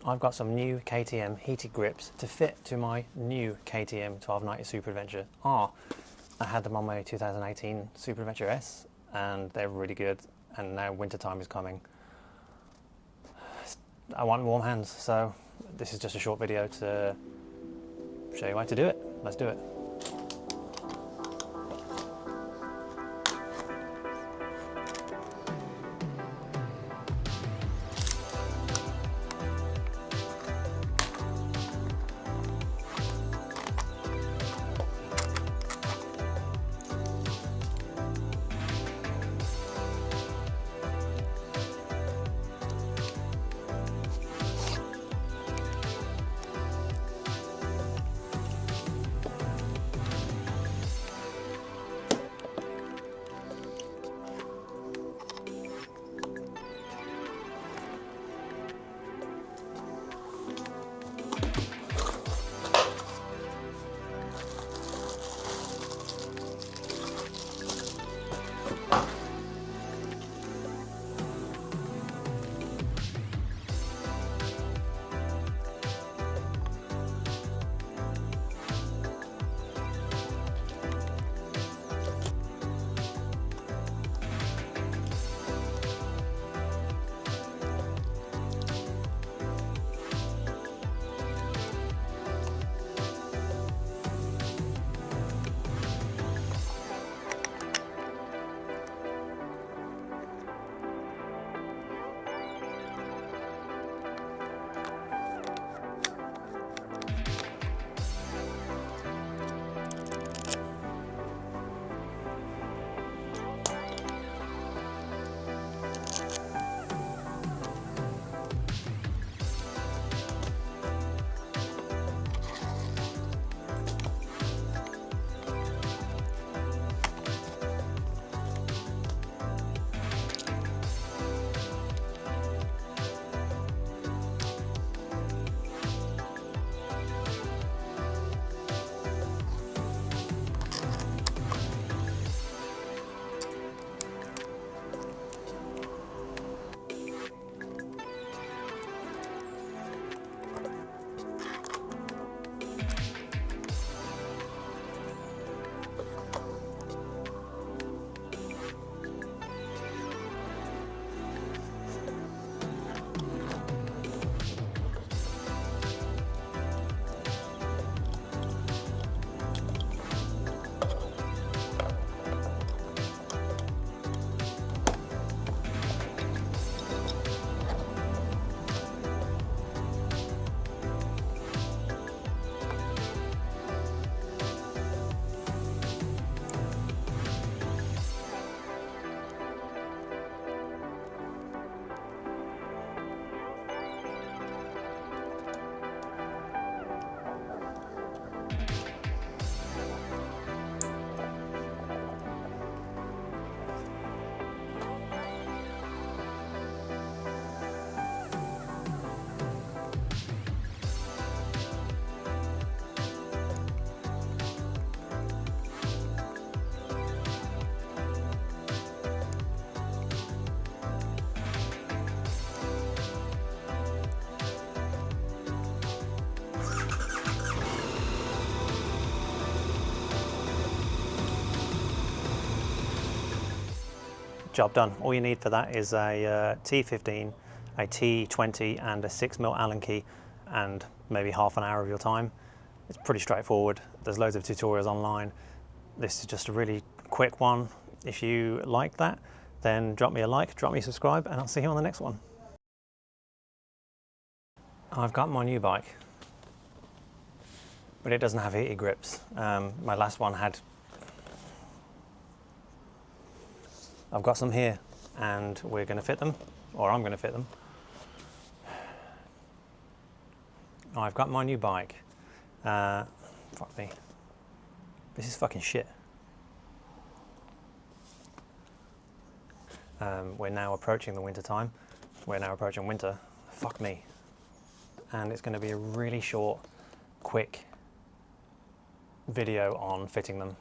I've got some new KTM heated grips to fit to my new KTM 1290 Super Adventure R. I had them on my 2018 Super Adventure S and they're really good, and now winter time is coming. I want warm hands, so this is just a short video to show you how to do it. Let's do it. Job done. All you need for that is a T15, a T20 and a 6mm Allen key, and maybe half an hour of your time. It's pretty straightforward. There's loads of tutorials online. This is just a really quick one. If you like that, then drop me a like, drop me a subscribe, and I'll see you on the next one. I've got my new bike, but it doesn't have heated grips. My last one had. I've got some here, and we're going to fit them, or I'm going to fit them. I've got my new bike. Fuck me. This is fucking shit. We're now approaching the winter time. We're now approaching winter. Fuck me. And it's going to be a really short, quick video on fitting them.